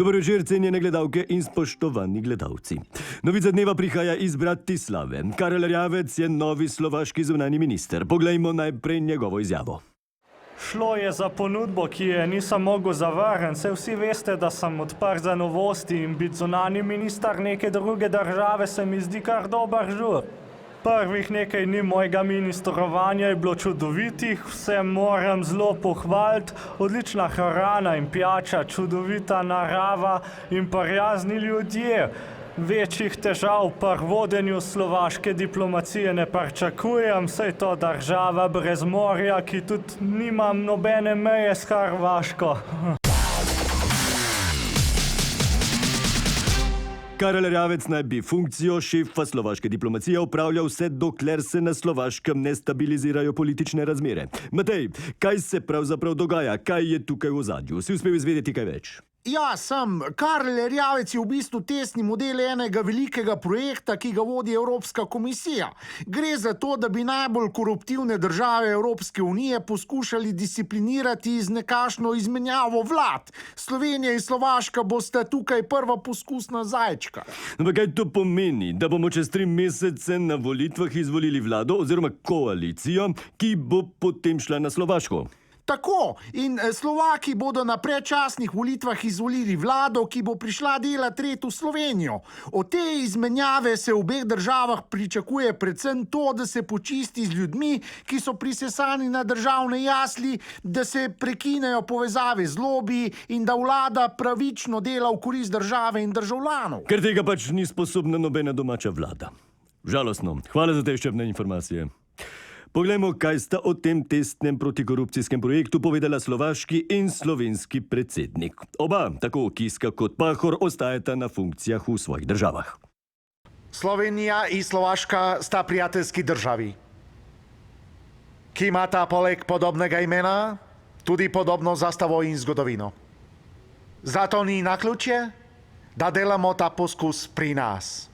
Dobro večer, cenjene gledalke in spoštovani gledalci. Novica dneva prihaja iz Bratislave. Karel Erjavec je novi slovaški zunanji minister. Poglejmo najprej njegovo izjavo. Šlo je za ponudbo, ki je nisem mogel zavrniti. Saj vsi veste, da sem odprt za novosti in biti zunanji minister neke druge države se mi zdi kar dober žur. Prvih nekaj dni mojega ministrovanja je bilo čudovitih, vse moram zelo pohvaliti, odlična hrana in pijača, čudovita narava in prijazni ljudje. Večjih težav pri vodenju slovaške diplomacije ne pričakujem, saj to država brez morja, ki tudi nima nobene meje s Hrvaško. Karel Erjavec naj bi funkcijo šefa slovaške diplomacije opravljal vse dokler se na Slovaškem ne stabilizirajo politične razmere. Matej, kaj se pravzaprav dogaja? Kaj je tukaj v ozadju? Si uspel izvedeti kaj več? Ja, Karel Erjavec je v bistvu testni model enega velikega projekta, ki ga vodi Evropska komisija. Gre za to, da bi najbolj koruptivne države Evropske unije poskušali disciplinirati z nekakšno izmenjavo vlad. Slovenija in Slovaška bosta tukaj prva poskusna zajčka. Ampak kaj to pomeni? Da bomo čez 3 mesece na volitvah izvolili vlado oziroma koalicijo, ki bo potem šla na Slovaško? Tako, in Slovaki bodo na predčasnih volitvah izvolili vlado, ki bo prišla delati tretjo Slovenijo. Od te izmenjave se v obeh državah pričakuje predvsem to, da se počisti z ljudmi, ki so prisesani na državne jasli, da se prekinejo povezave z lobiji in da vlada pravično dela v korist države in državljanov. Ker tega pač ni sposobna nobena domača vlada. Žalostno. Hvala za te izčrpne informacije. Poglejmo, kaj sta o tem testnem protikorupcijskem projektu povedala slovaški in slovenski predsednik. Oba, tako Kiska kot Pahor, ostajata na funkcijah v svojih državah. Slovenija in Slovaška sta prijateljski državi, ki imata poleg podobnega imena tudi podobno zastavo in zgodovino. Zato ni naključje, da delamo ta poskus pri nas.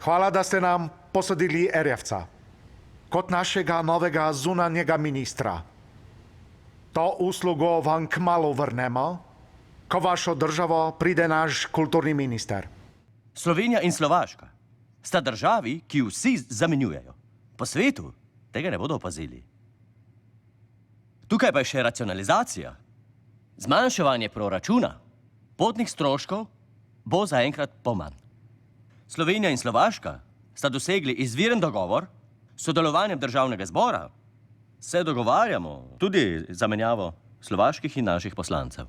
Hvala, da ste nam posodili Erjavca kot našega novega zunanjega ministra. To uslugo vam kmalu vrnemo, ko vašo državo pride naš kulturni minister. Slovenija in Slovaška sta državi, ki vsi zamenjujejo. Po svetu tega ne bodo opazili. Tukaj pa je še racionalizacija. Zmanjševanje proračuna, potnih stroškov bo zaenkrat pomanj. Slovenija in Slovaška sta dosegli izviren dogovor. S sodelovanjem državnega zbora se dogovarjamo tudi za menjavo slovaških in naših poslancev.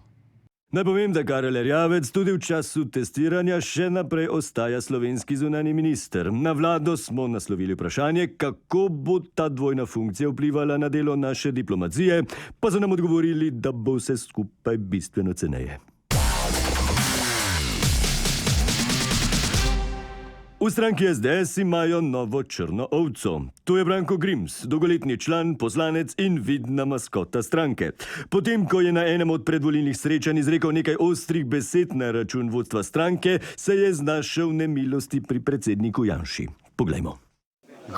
Naj povem, da Karel Erjavec tudi v času testiranja še naprej ostaja slovenski zunanji minister. Na vlado smo naslovili vprašanje, kako bo ta dvojna funkcija vplivala na delo naše diplomacije, pa so nam odgovorili, da bo vse skupaj bistveno ceneje. V stranki SDS imajo novo črno ovco. To je Branko Grims, dolgoletni član, poslanec in vidna maskota stranke. Potem, ko je na enem od predvolilnih srečanj izrekel nekaj ostrih besed na račun vodstva stranke, se je znašel v nemilosti pri predsedniku Janši. Poglejmo.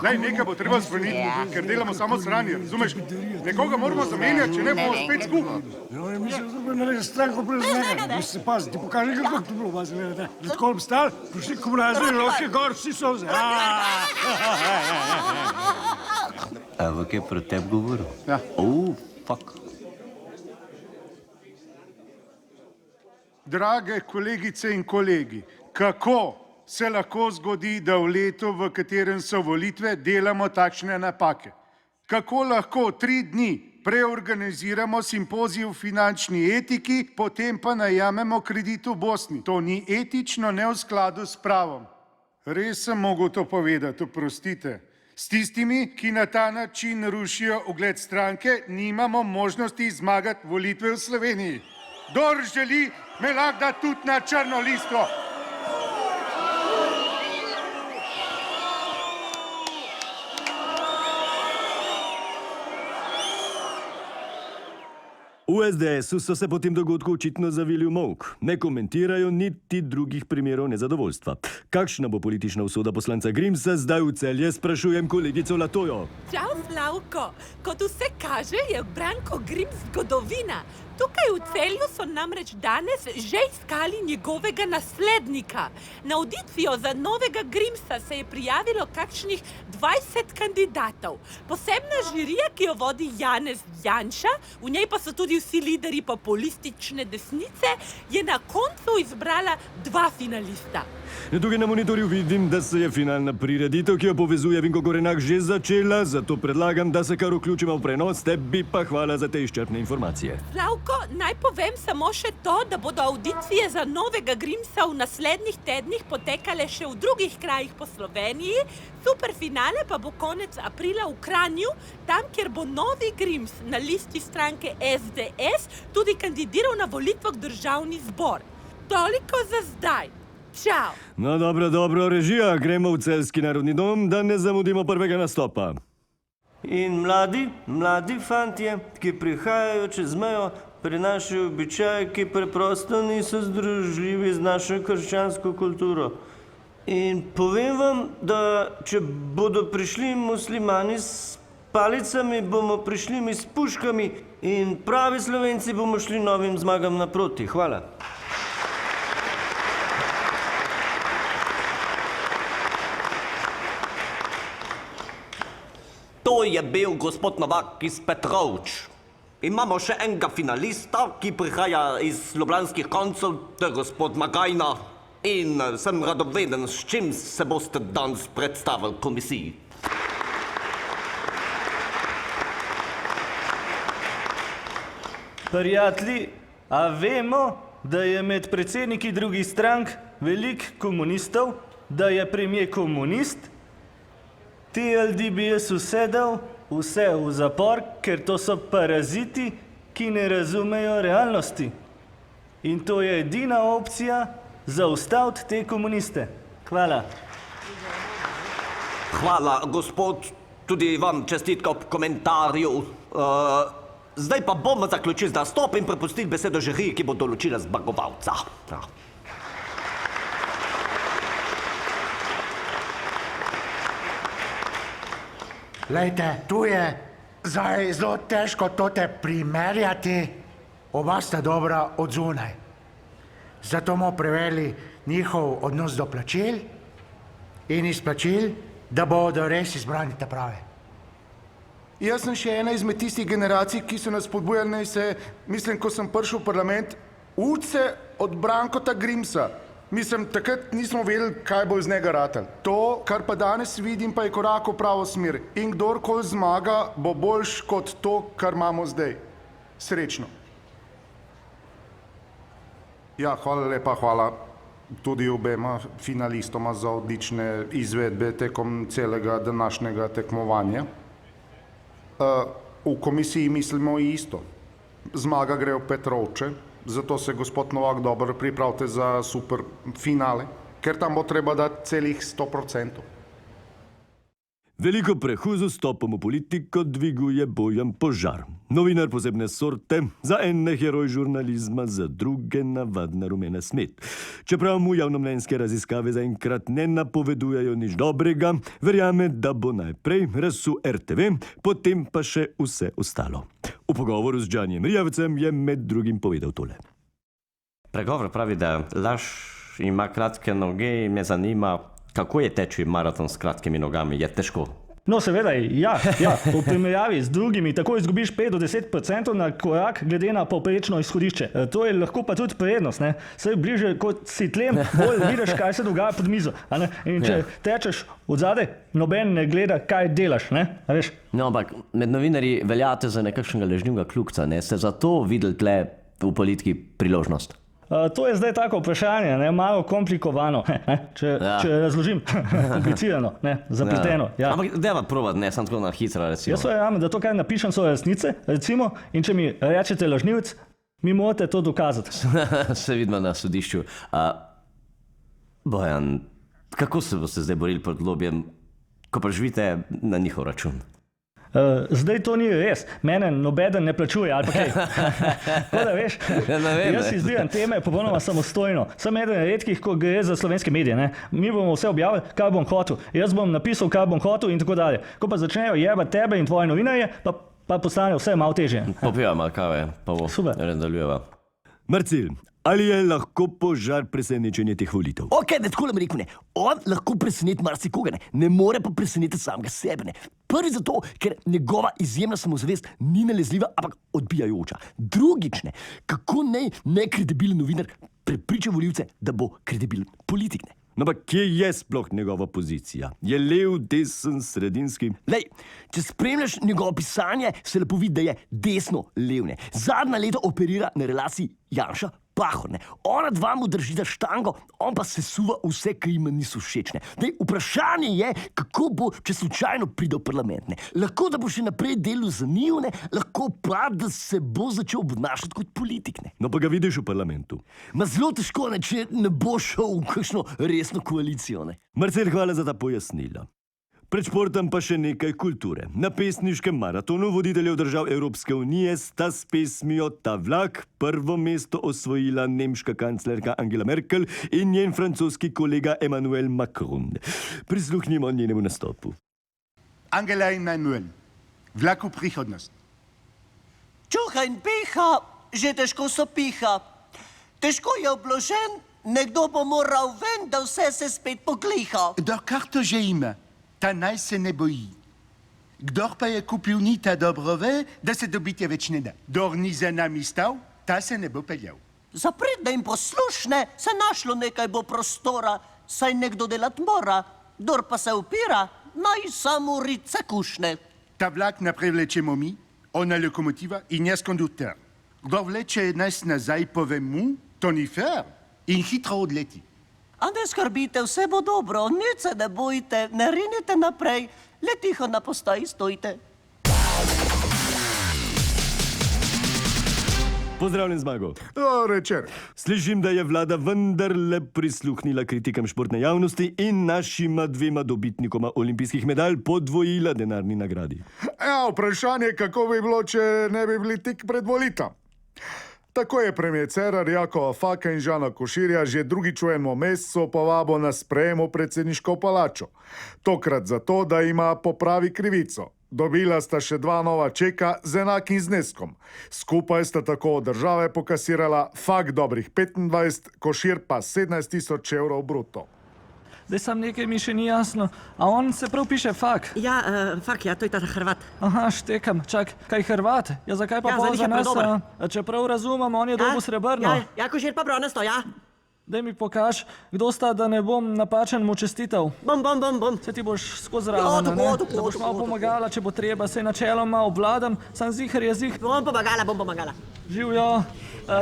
Nekaj bo treba spremeniti, ker delamo samo sranje, razumeš? Nekoga moramo zamenjati, če ne bomo spet skupaj. Mislim, da bi naredil stranko brez njega. Ti pazi, ti pokaži, kako to bilo, bazi, ne? Tako bi stal, prišli komunazli, roke gor, vsi so vze. Evo, kaj pro tebi govoril? Ja. Fuck. Drage kolegice in kolegi, kako se lahko zgodi, da v letu, v katerem so volitve, delamo takšne napake? Kako lahko 3 dni preorganiziramo simpozij v finančni etiki, potem pa najamemo kredit v Bosni? To ni etično, ne v skladu s pravom. Res sem mogel to povedati, oprostite. S tistimi, ki na ta način rušijo ugled stranke, nimamo možnosti zmagati volitve v Sloveniji. Kdor želi, me lahko da tudi na črno listo. V SDS-u so se po tem dogodku očitno zavili v molk. Ne komentirajo niti drugih primerov nezadovoljstva. Kakšna bo politična usoda poslanca Grimsa, zdaj v Celje sprašujem kolegico Latojo. Čau, Slavko! Kot vse kaže, je Branko Grims zgodovina. Tukaj v Celju so namreč danes že iskali njegovega naslednika. Na audicijo za novega Grimsa se je prijavilo kakšnih 20 kandidatov. Posebna žirija, ki jo vodi Janez Janša, v njej pa so tudi vsi lideri populistične desnice, je na koncu izbrala 2 finalista. Tukaj na monitorju vidim, da se je finalna prireditev, ki jo povezuje Vinko Gorenak, že začela, zato predlagam, da se kar vključimo v prenos, tebi pa hvala za te izčrpne informacije. Slavko, naj povem samo še to, da bodo audicije za novega Grimsa v naslednjih tednih potekale še v drugih krajih po Sloveniji, superfinale pa bo konec aprila v Kranju, tam, kjer bo novi Grims na listi stranke SDS tudi kandidiral na volitvah v državni zbor. Toliko za zdaj. Čau! No, dobro, režija, gremo v Celjski narodni dom, da ne zamudimo prvega nastopa. In mladi fantje, ki prihajajo čez mejo, prinašajo običaje, ki preprosto niso združljivi z našo krščansko kulturo. In povem vam, da če bodo prišli muslimani s palicami, bomo prišli mi s puškami in pravi Slovenci bomo šli novim zmagam naproti. Hvala. To je bil gospod Novak iz Petrovč. Imamo še enega finalista, ki prihaja iz ljubljanskih koncev, to je gospod Magajna. In sem radoveden, s čim se boste danes predstavili komisiji. Prijatelji, a vemo, da je med predsedniki drugih strank veliko komunistov, da je premier komunist? TLD bi jaz usedel vse v zapor, ker to so paraziti, ki ne razumejo realnosti. In to je edina opcija zaustaviti te komuniste. Hvala. Hvala, gospod, tudi vam čestitka ob komentarju. Zdaj pa bomo zaključili z nastop in prepustili besedo žiriji, ki bo določila zmagovalca. Lejte, tu je zdaj zelo težko tote primerjati, oba sta dobra od zunaj. Zato bomo preverili njihov odnos do plačil in izplačil, da bodo res izbrani ta prave. Jaz sem še ena izmed tistih generacij, ki so nas spodbujali, naj se, mislim, ko sem prišel v parlament, uče od Brankota Grimsa. Mislim, takrat nismo vedeli, kaj bo iz njega ratel. To, kar pa danes vidim, pa je korak v pravo smer. In kdorkoli zmaga, bo boljš kot to, kar imamo zdaj. Srečno. Ja, hvala lepa, hvala tudi obema finalistoma za odlične izvedbe tekom celega današnjega tekmovanja. V komisiji mislimo isto. Zmaga gre v Petrovče. Zato se, gospod Novak, dobro pripravite za super finale, ker tam bo treba dati celih 100%. Veliko prehuzo stopom v politiko dviguje Bojan Požar. Novinar posebne sorte, za ene heroj žurnalizma, za druge navadna rumena smet. Čeprav mu javnomnenjske raziskave zaenkrat ne napovedujejo nič dobrega, verjame, da bo najprej razsul RTV, potem pa še vse ostalo. V pogovoru z Đanijem Rijavcem je med drugim povedal tole. Pregovor pravi, da laž ima kratke noge in me zanima, kako je teči maraton s kratkimi nogami. Je težko? No, seveda, ja. V primerjavi z drugimi tako izgubiš 5 do 10% na korak glede na povprečno izhodišče. To je lahko pa tudi prednost, ne? Saj bliže kot si tlem, bolj vidiš, kaj se dogaja pod mizo. In če tečeš od zadaj, noben ne gleda, kaj delaš, ne? A veš? No, ampak med novinarji veljate za nekakšnega ležnjivega kljukca, ne? Ste zato videli tle v politiki priložnost? To je zdaj tako vprašanje, ne, malo komplikovano, če razložim, komplicirano, ne, zapleteno. Ja. Ampak deva provat, ne, sem tako na hitro, recimo. Jaz verjamem, da to, kaj napišem, so resnice, recimo, in če mi rečete lažnivec, mi morate to dokazati. Se vidimo na sodišču. Bojan, kako se boste zdaj borili proti lobijem, ko pa živite na njihov račun? Zdaj to ni res, mene nobeden ne plačuje ali pa kaj. Tako da veš, jaz izbiram teme popolnoma samostojno. Sem eden redkih, ko gre za slovenske medije. Ne? Mi bomo vse objavili, kaj bom hotel. Jaz bom napisal, kaj bom hotel in tako dalje. Ko pa začnejo jebati tebe in tvoje novinarje, pa postane vse malo težje. Popijeva malo kave, pa bo nadaljujeva. Marcel, ali je lahko požar presenečenje teh volitev? Ok, ne tako nam rekel, ne. On lahko preseneti marsikoga, ne more pa preseneti samega sebe. Ne. Prvi zato, ker njegova izjemna samozavest ni nalezljiva, ampak odbijajoča. Drugič, ne, kako naj nekredibilen novinar prepriča volivce, da bo kredibilen politik. Ne. No, pa kje je sploh njegova pozicija? Je lev, desen, sredinski? Lej, če spremljaš njegovo pisanje, se lepo vidi, da je desno-levne. Zadnja leta operira na relaciji Janša-Pahor. Ona dva mu držita štango, on pa se suva vse, ki jim niso všečne. Vprašanje je, kako bo, če slučajno pride v parlament. Ne. Lahko, da bo še naprej delal za njih, lahko pa, da se bo začel obnašati kot politik. Ne. No, pa ga vidiš v parlamentu. Zelo težko, ne, če ne bo šel v kakšno resno koalicijo. Ne. Marcel, hvala za ta pojasnila. Pred športom pa še nekaj kulture. Na pesniškem maratonu voditeljev držav Evropske unije sta s pesmijo Ta vlak prvo mesto osvojila nemška kanclerka Angela Merkel in njen francoski kolega Emmanuel Macron. Prisluhnimo njenemu nastopu. Angela in Manuel, vlak v prihodnost. Čuha in piha, že težko so piha. Težko je obložen, nekdo bo moral ven, da vse se spet pogliha. Dokar to že ima, ta naj se ne boji. Kdor pa je kupil ni, ta dobro ve, da se dobitja več ne da. Dor ni za nami stal, ta se ne bo peljal. Za pridne in poslušne se našlo nekaj bo prostora, saj nekdo delat mora. Dor pa se upira, naj samo rice kušne. Ta vlak naprej vlečemo mi, ona lokomotiva in jaz kondukter. Kdor vleče nas nazaj, povem mu, to ni fair, in hitro odleti. A ne skrbite, vse bo dobro, nič se ne bojte, ne rinite naprej, le tiho na postaji stojite. Pozdravljen, Zmago. Večer. Slišim, da je vlada vendarle prisluhnila kritikam športne javnosti in našima dvema dobitnikoma olimpijskih medalj podvojila denarni nagradi. Ja, vprašanje, kako bi bilo, če ne bi bili tik pred volitvam. Tako je premijer Cerar Jakova Faka in Žana Koširja že drugič v enem mesecu povabo na sprejem v predsedniško palačo. Tokrat zato, da ima popravi krivico. Dobila sta še dva nova čeka z enakim zneskom. Skupaj sta tako od države pokasirala Fak dobrih 25, Košir pa 17.000 evrov bruto. Zdaj sam nekaj mi še ni jasno. A on se prav piše Fak? Ja, Fak, ja, to je ta Hrvat. Aha, štekam. Čak, kaj Hrvat? Ja, zakaj pa pol za nas? Če prav razumem, on je dobil srebrno. Ja, Košir pa bronasto, ja. Daj mi pokaž, kdo sta, da ne bom napačen mu čestital. Bom. Se ti boš skozi raven, ne? Da boš malo pomagala, če bo treba. Sej načeloma obvladam, sam zihar je zih. Bom pomagala. Živjo.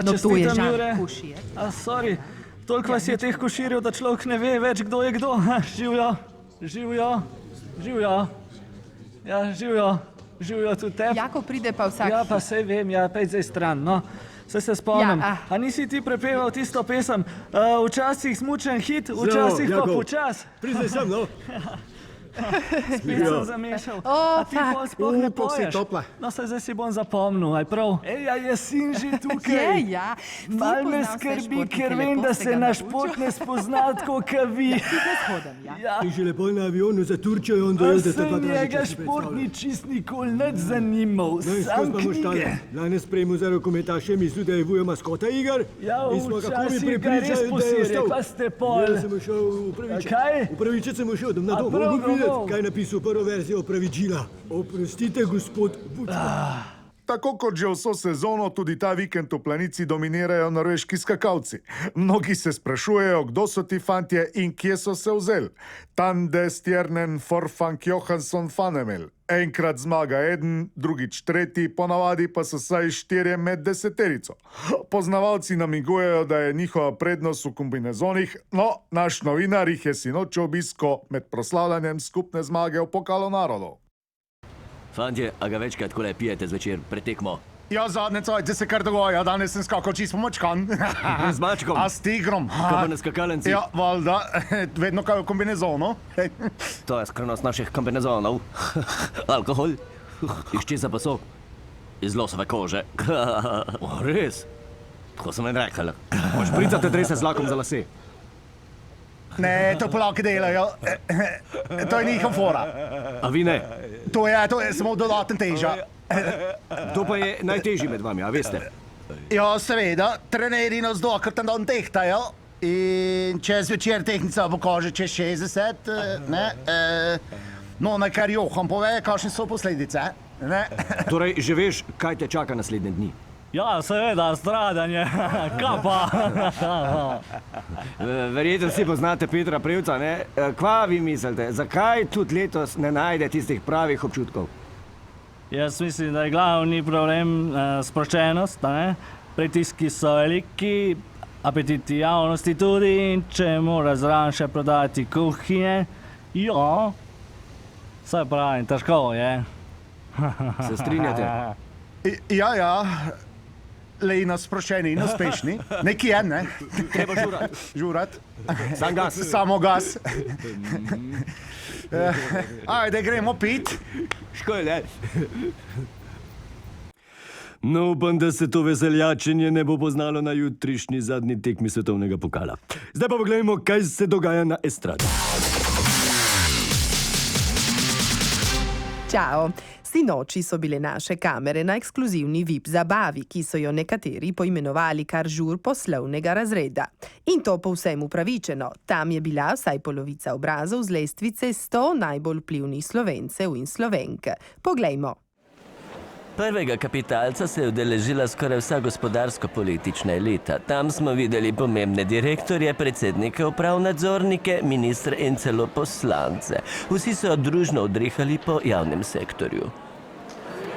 Čestitam, Jure. A, sorry. Toliko vas je teh koširjev, da človek ne ve več, kdo je kdo. Živjo. Ja, živjo tudi tebe. Jako pride pa vsak. Ja, pa sej vem, ja, pej zdaj stran, no. Se spomnim. Ja, A nisi ti prepeval tisto pesem? Včasih smučen hit, včasih pa počas. Priznaj sem, no. Spet sem zamešal. A ti pol sploh ne poješ? No, zdaj si bom zapomnil, aj prav. Ej, a je sin že tukaj? Ja. Mal me skrbi, ker vem, da se na šport ne spozna tako, kot vi. Ja. Ti že lepo na avionu za Turčijo in onda jezdete pa draži. Njega šport ni čist nikoli nič zanimal, sam knjige. Danes sprejmu za rokometaše misli, da je vujo maskota iger. Ja, včasih ga res posire, pa ste pol. Ja, sem šel upravičiti. Kaj? Upravičiti sem šel, da na to mogu videti, kaj je napisal prvo verzijo opravičila. Oprostite, gospod Vučko. Tako kot že vso sezono, tudi ta vikend v Planici dominirajo norveški skakalci. Mnogi se sprašujejo, kdo so ti fantje in kje so se vzeli. Tande Stjernen Forfank Johansson Fanemel. Enkrat zmaga eden, drugič tretji, ponavadi pa so saj 4 med 10. Poznavalci namigujejo, da je njihova prednost v kombinezonih, no, naš novinar jih je sinoči obisko med proslavljanjem skupne zmage v Pokalu narodov. Fantje, a ga večkrat takole pijete zvečer pred tekmo? Ja, zadnje cajte se kar dogaja, danes sem skakal čisto močkan. Z mačkom? A s tigrom. Kaj pa na skakalenci? Ja, valjda, vedno kaj v kombinezonu. To je skrivnost naših kombinezonov. Alkohol? Iz česa pa so? Iz losove kože. O, res? Tako sem en rekel. Špricate drese z lakom za lase. Ne, to polaki delajo. To je njihov fora. A vi ne? To je samo dodaten teža. To pa je najtežji med vami, a veste? Ja, seveda, trenerji nas dvakrat na dan tehtajo in čez večer tehnica pokaže čez 60, ne? No, na kar Johan pove, kakšne so posledice, ne? Torej, že veš, kaj te čaka naslednje dni? Ja, seveda, stradanje, kapa. Verjetno vsi poznate Petra Prevca, ne? Kva vi mislite, zakaj tudi letos ne najde tistih pravih občutkov? Jaz mislim, da je glavni problem sproščenost, ne? Pritiski so veliki, apetiti javnosti tudi in če mora zraven še prodati kuhinje, ja, saj pravim, težko je. Se strinjate? Ja, lej nas sproščeni in uspešni. Neki je, ne? Treba žurat. Žurat. Sam gas. Samo gas. Ajde, gremo pit. Škoda. No, upam, da se to veseljačenje ne bo poznalo na jutrišnji zadnji tekmi svetovnega pokala. Zdaj pa pogledajmo, kaj se dogaja na estradi. Čao! Sinoči so bile naše kamere na ekskluzivni VIP zabavi, ki so jo nekateri poimenovali kar žur poslovnega razreda. In to povsem upravičeno. Tam je bila vsaj polovica obrazov z lestvice 100 najbolj vplivnih Slovencev in Slovenk. Poglejmo. Prvega kapitalca se je udeležila skoraj vsa gospodarsko-politična elita. Tam smo videli pomembne direktorje, predsednike uprav, nadzornike, ministre in celo poslance. Vsi so družno odrihali po javnem sektorju.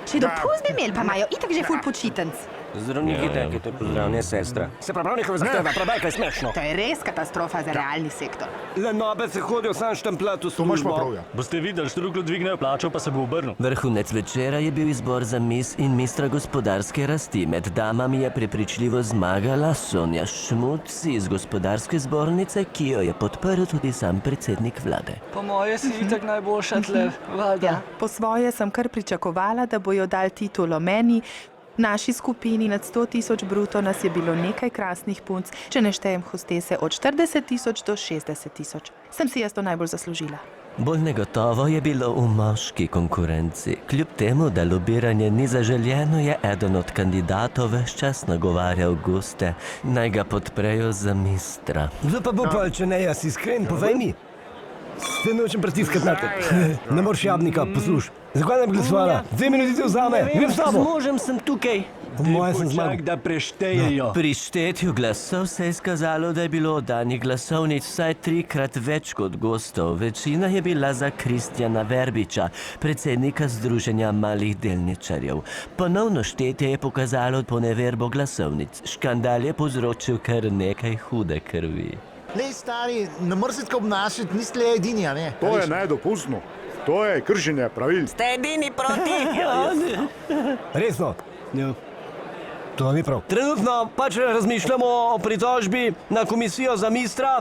Če dopust bi imeli, pa imajo itak že ful počitenc. Zdravniki teke, to je pozdravljanje sestra. Se pravi, njihove zahteve, prebaj, kaj smešno. To je res katastrofa za realni sektor. Le nobe se hodijo sam štempljati v službo. Boste videli, Štruklu dvignejo plačo, pa se bo obrnil. Vrhunec večera je bil izbor za mis in mistra gospodarske rasti. Med damami je prepričljivo zmagala Sonja Šmuc iz gospodarske zbornice, ki jo je podprl tudi sam predsednik vlade. Po moje si itak najboljša tle, valjda. Po svoje sem kar pričakovala, da bojo dali titulo meni. V naši skupini nad 100 000 bruto nas je bilo nekaj krasnih punc, če ne štejem hostese od 40 000 do 60 000. Sem si jaz to najbolj zaslužila. Bolj negotovo je bilo v moški konkurenci. Kljub temu, da lobiranje ni zaželjeno, je eden od kandidatov ves čas nagovarjal goste, naj ga podprejo za mistra. Zdaj pa bo pa, če ne jaz iskren, povej mi. Se nočem pritiskati na te. Ne moreš jabnika, posluš. Zakaj ne bi glasovala? 2 minuti te vzame, grem s tabo. Z možem sem tukaj. Po moje sem zmagal. Da preštejejo. Pri štetju glasov se je izkazalo, da je bilo oddanih glasovnic vsaj 3-krat več kot gostov. Večina je bila za Kristjana Verbiča, predsednika Združenja malih delničarjev. Ponovno štetje je pokazalo poneverbo glasovnic. Škandal je povzročil kar nekaj hude krvi. Lej, stari, ne mrzite obnašati, niste le edini, a ne? To je nedopustno. To je kršenje pravil. Ste edini proti. Resno? Ja. To ni prav. Trenutno pač razmišljamo o pritožbi na komisijo za mistra,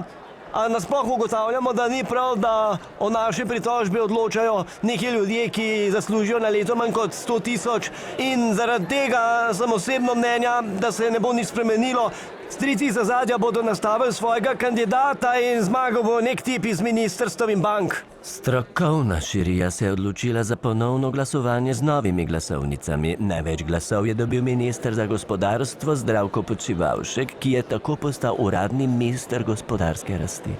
a nasploh ugotavljamo, da ni prav, da o naši pritožbi odločajo neki ljudje, ki zaslužijo na leto manj kot 100 000 in zaradi tega sem osebno mnenja, da se ne bo nič spremenilo. Strici iz ozadja bodo nastavili svojega kandidata in zmagal bo nek tip iz ministrstev in bank. Strokovna žirija se je odločila za ponovno glasovanje z novimi glasovnicami. Največ glasov je dobil minister za gospodarstvo Zdravko Počivalšek, ki je tako postal uradni minister gospodarske rasti.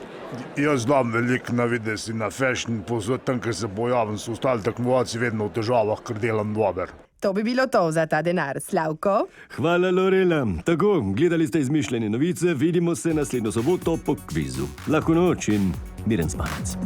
Jaz znam veliko na videz in na fashion, posod tam, ker se pojavim, so ostali tekmovalci vedno v težavah, ker delam dober. To bi bilo to za ta denar, Slavko. Hvala, Lorela. Tako, gledali ste izmišljene novice, vidimo se naslednjo soboto po kvizu. Lahko noč in miren spanec.